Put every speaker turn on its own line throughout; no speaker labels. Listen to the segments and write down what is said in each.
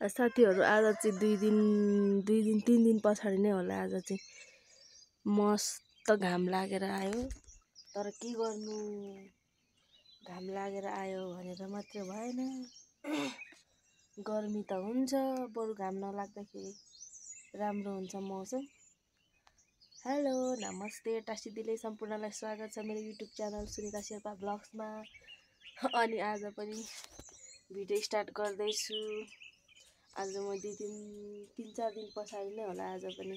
साथीहरु आज चाहिँ 3 दिन पछाडि नै होला आज चाहिँ मस्त घाम लागेर आयो। तर के गर्नु घाम लागेर आयो भनेर मात्र भएन। गर्मी त हुन्छ बरु घाम नलाग्दाखेरि राम्रो हुन्छ मौसम। हेलो नमस्ते टासी दिदी सम्पूर्णलाई स्वागत छ मेरो युट्युब च्यानल सुनिता शेर्पा ब्लग्समा। अनि आज पनि भिडियो स्टार्ट गर्दै छु। आज म 3-4 दिन पछाडि नै होला आज पनि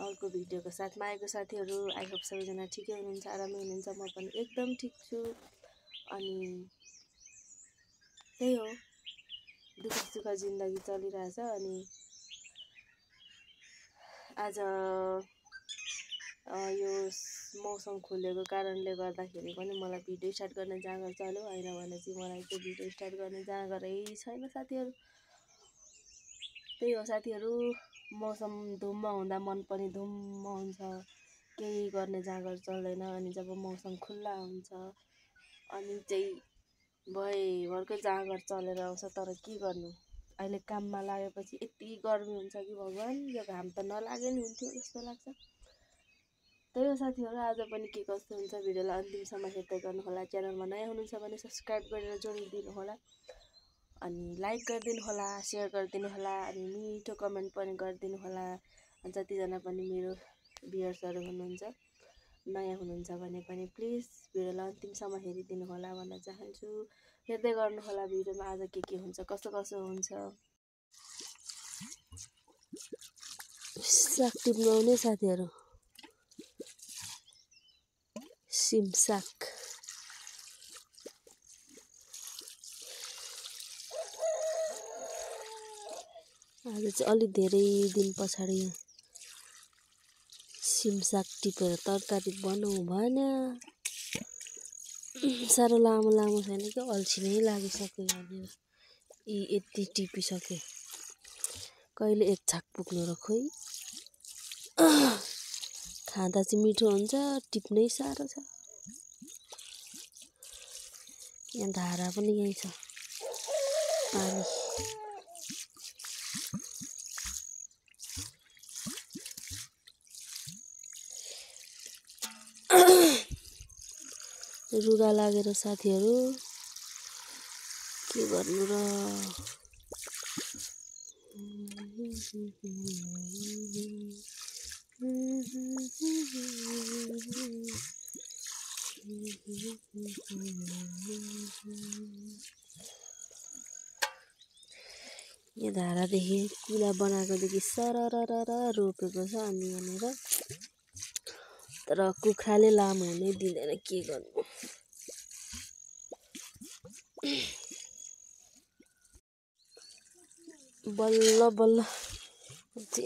अर्को भिडियोको साथमा आएको। साथीहरु आई होप सबैजना ठिकै हुनुहुन्छ, आरामै हुनुहुन्छ। म पनि एकदम ठिक छु। अनि त्यही हो दुःख सुख जिन्दगी चलिरहेछ। अनि आज यो मौसम खुलेको कारणले गर्दाखेरि पनि मलाई भिडियो स्टार्ट गर्ने जाँगर चल्यो। हैन भने चाहिँ मलाई त्यो भिडियो स्टार्ट गर्ने जाँगरै छैन साथीहरु। त्यही हो साथीहरु, मौसम धुम्म हुँदा मन पनि धुम्म हुन्छ, केही गर्ने जाँगर चल्दैन। अनि जब मौसम खुल्ला हुन्छ अनि चाहिँ भरकै जाँगर चलेर आउँछ। तर के गर्नु अहिले काममा लागेपछि यति गर्मी हुन्छ कि भगवान, यो घाम त नलागे नि हुन्थ्यो जस्तो लाग्छ। त्यही हो साथीहरु, आज पनि के कस्तो हुन्छ भिडियोलाई अन्तिमसम्म हेर्दै गर्नु होला। च्यानलमा नयाँ हुनुहुन्छ भने सब्स्क्राइब गरेर जोडिदिनु होला। अनि लाइक गरिदिनु होला, शेयर गरिदिनु होला, अनि मिठो कमेन्ट पनि गरिदिनु होला। जतिजना पनि मेरो भ्युअर्सहरु हुनुहुन्छ नयाँ हुनुहुन्छ भने पनि प्लिज भिडियोलाई अन्तिमसम्म हेरिदिनु होला भन्न चाहन्छु। हेर्दै गर्नु होला भिडियोमा आज के हुन्छ, कसो हुन्छ। साग टिप्नु आउने साथीहरु, सिमसाग आज चाहिँ अलि धेरै दिन पछाडि सिमसाग टिपेर तरकारी बनाऊ भने साह्रो लामो छैन कि अल्छी नै लागिसक्यो भनेर यति टिपिसके। कहिले एक छाक पुग्नु र खोइ। खाँदा चाहिँ मिठो हुन्छ, टिप्नै साह्रो छ। यहाँ धारा पनि यही छ, पानी रुगा लागेर साथीहरु के गर्नु र। यहाँ धारादेखि कुला बनाएकोदेखि सरररर रोपेको छ। अनि यहाँनिर तर कुखुराले लामो हुनै दिँदैन, के गर्नु। बल्ल बल्ल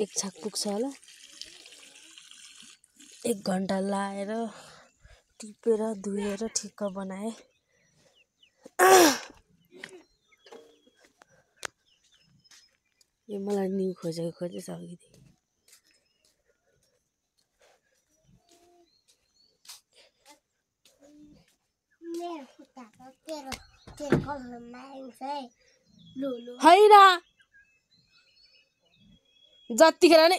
एक छाक पुग्छ होला। 1 घण्टा लाएर टिपेर धुएर ठिक्क बनाए। यो मलाई न्यु खोजेको सकिदिए। हैरा जतिखेर नै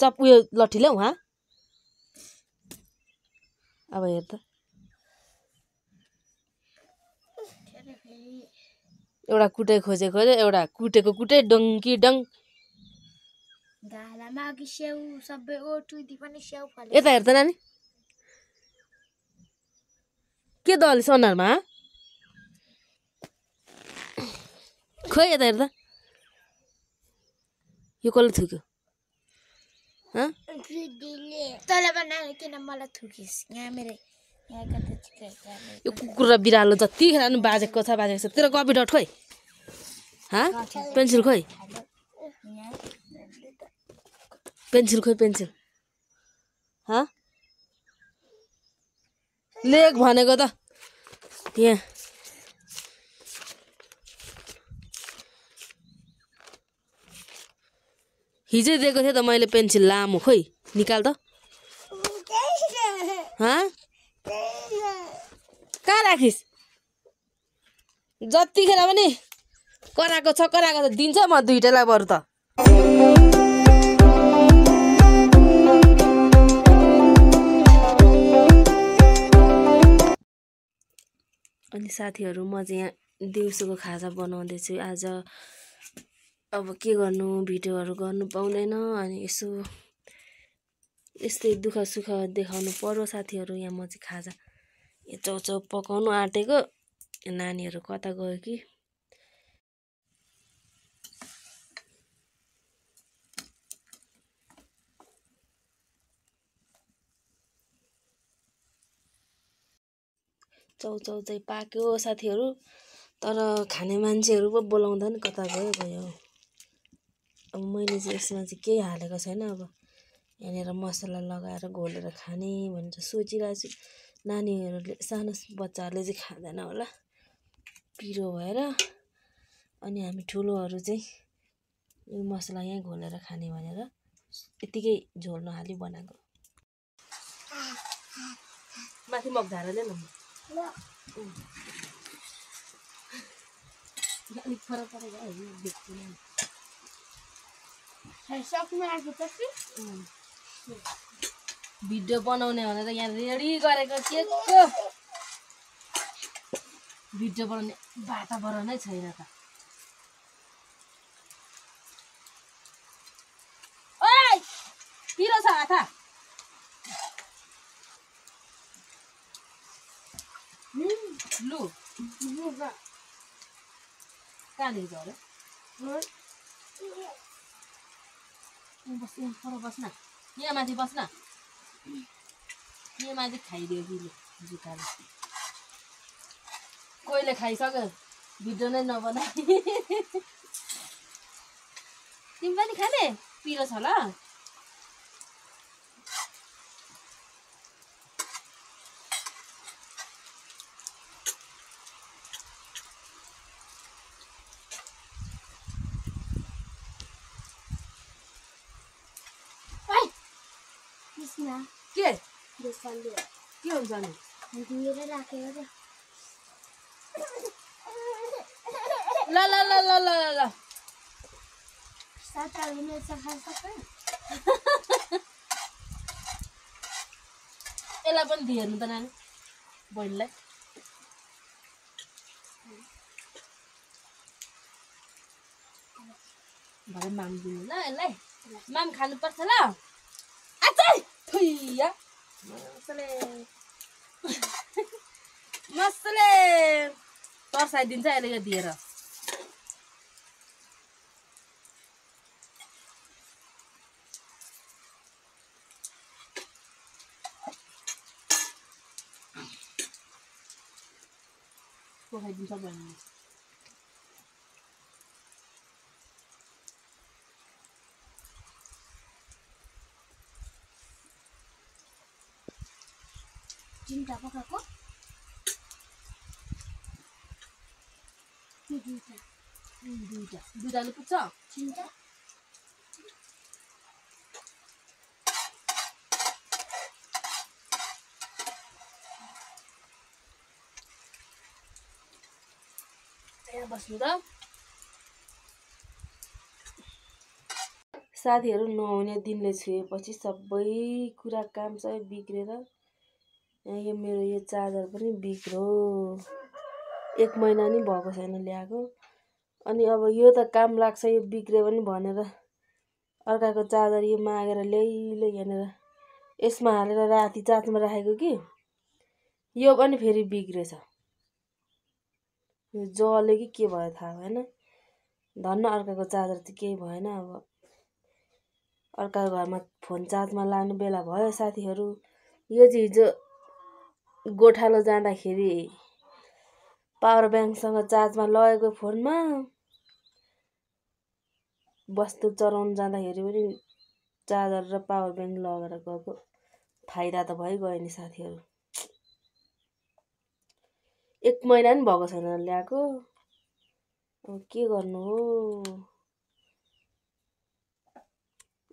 चप उयो लट्ठी ल्याउ। अब हेर त, एउटा कुटे खोजेको एउटा कुटे डङ्की डङ।
गालामा अघि स्याउ सबै ओटुदी पनि स्याउ फले।
यता हेर त नानी, के दलिस अनुहारमा? खोइ यता हेर त, यो कसले थुक्यो?
तँले बनाएर किन मलाई थुकिस? यहाँ मेरो यहाँ कता चिक्कै।
यो कुकुर र बिरालो जतिखेर नि बाजेको छ। तेरो कपी डट खोइ? पेन्सिल खोइ? पेन्सिल खोइ? पेन्सिल लेख भनेको त यहाँ। हिजै दिएको थिएँ त मैले पेन्सिल लामो, खोइ निकाल त। कहाँ राखिस? जतिखेर पनि कराएको छ दिन्छ म दुईटालाई बरु त अनि साथीहरू म चाहिँ यहाँ दिउँसोको खाजा बनाउँदैछु आज अब के गर्नु भिडियोहरू गर्नु पाउँदैन अनि यसो यस्तै दुःख सुख देखाउनु पर्यो साथीहरू यहाँ म चाहिँ खाजा चौचौ पकाउनु आँटेको नानीहरू कता गयो कि चौचौ चाहिँ पाक्यो साथीहरू तर खाने मान्छेहरू पो बोलाउँदा नि कता गयो अब मैले चाहिँ यसमा चाहिँ केही हालेको छैन अब यहाँनिर मसला लगाएर घोलेर खाने भनेर सोचिरहेको छु नानीहरूले सानो बच्चाहरूले चाहिँ खाँदैन होला पिरो भएर अनि हामी ठुलोहरू चाहिँ यो मसला यहीँ घोलेर खाने भनेर यतिकै झोल नहाली बनाएको माथि मग झारले न अलिक फरक परेको देख्दैन भिडियो बनाउने भनेर यहाँ रेडी गरेको के को भिडियो बनाउने वातावरणै छैन त ओइ पिरो छ हाथा लु कहाँ लिन्छ अरे बस पर बस्न यहाँ माथि बस्न यहाँ माथि खाइदियो कि जुकाले कोहीले खाइसक्यो भिडियो नै नबनाइ तिमी पनि खाने पिरो छ ल के हुन्छ नि ल ल ल ल ल ल यसलाई पनि दिइहेर्नु त नानी बहिनीलाई भरे माम दिनु ल यसलाई माम खानुपर्छ ल आचै थुइया मसले तर्साइदिन्छ यसले यो दिएर पकाइदिन्छ बहिनी
चिन्ता पकाएको
दुईटाले पुग्छ
चिन्ता
यहाँ बस्नु त साथीहरू नहुने दिनले छुएपछि सबै कुरा काम सबै बिग्रेर यो मेरो यो चार्जर पनि बिग्रो 1 महिना नि भएको छैन ल्याएको अनि अब यो त काम लाग्छ यो बिग्रे पनि भनेर अर्काको चार्जर यो मागेर ल्याइले यहाँनिर यसमा हालेर राति चार्जमा राखेको कि यो पनि फेरि बिग्रेछ यो जले कि के भयो थाहा भएन धन्न अर्काको चार्जर चाहिँ केही भएन अब अर्काको घरमा फोन चार्जमा लानु बेला भयो साथीहरू यो चाहिँ हिजो गोठालो जाँदाखेरि पावर ब्याङ्कसँग चार्जमा लगेको फोनमा वस्तु चलाउन जाँदाखेरि पनि चार्जर र पावर ब्याङ्क लगेर गएको फाइदा त भइगयो नि साथीहरू 1 महिना नि भएको छैन ल्याएको अब के गर्नु हो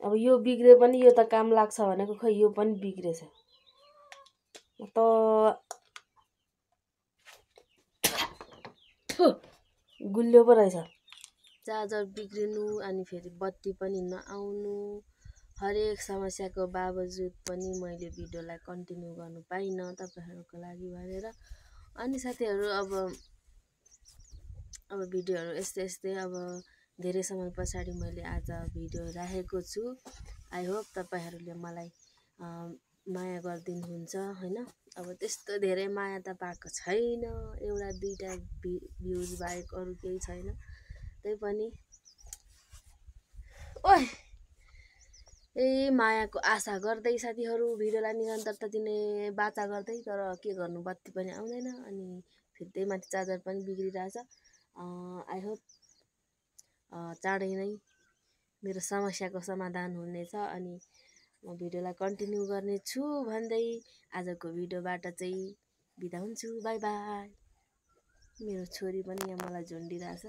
अब यो बिग्रे पनि यो त काम लाग्छ भनेको खै यो पनि बिग्रेछ त गुल्यो पो रहेछ चार्जर बिग्रिनु अनि फेरि बत्ती पनि नआउनु हरेक समस्याको बावजुद पनि मैले भिडियोलाई कन्टिन्यू गर्नु पाइनँ तपाईँहरूको लागि भनेर। अनि साथीहरू अब भिडियोहरू यस्तै अब धेरै समय पछाडि मैले आज भिडियो राखेको छु। आई होप तपाईँहरूले मलाई माया गरिदिनुहुन्छ हैन। अब त्यस्तो धेरै माया त पाएको छैन, एउटा दुईटा भ्युज बाहेक अरू केही छैन। त्यही पनि मायाको आशा गर्दै साथीहरू भिडियोलाई निरन्तरता दिने बाचा गर्दै, तर के गर्नु बत्ती पनि आउँदैन अनि फेरि त्यही माथि चार्जर पनि बिग्रिरहेछ। आई होप चाँडै नै मेरो समस्याको समाधान हुनेछ अनि म भिडियोलाई कन्टिन्यू गर्नेछु भन्दै आजको भिडियोबाट चाहिँ बिदा हुन्छु। By by. मेरो छोरी पनि यहाँ मलाई झुन्डिरहेछ।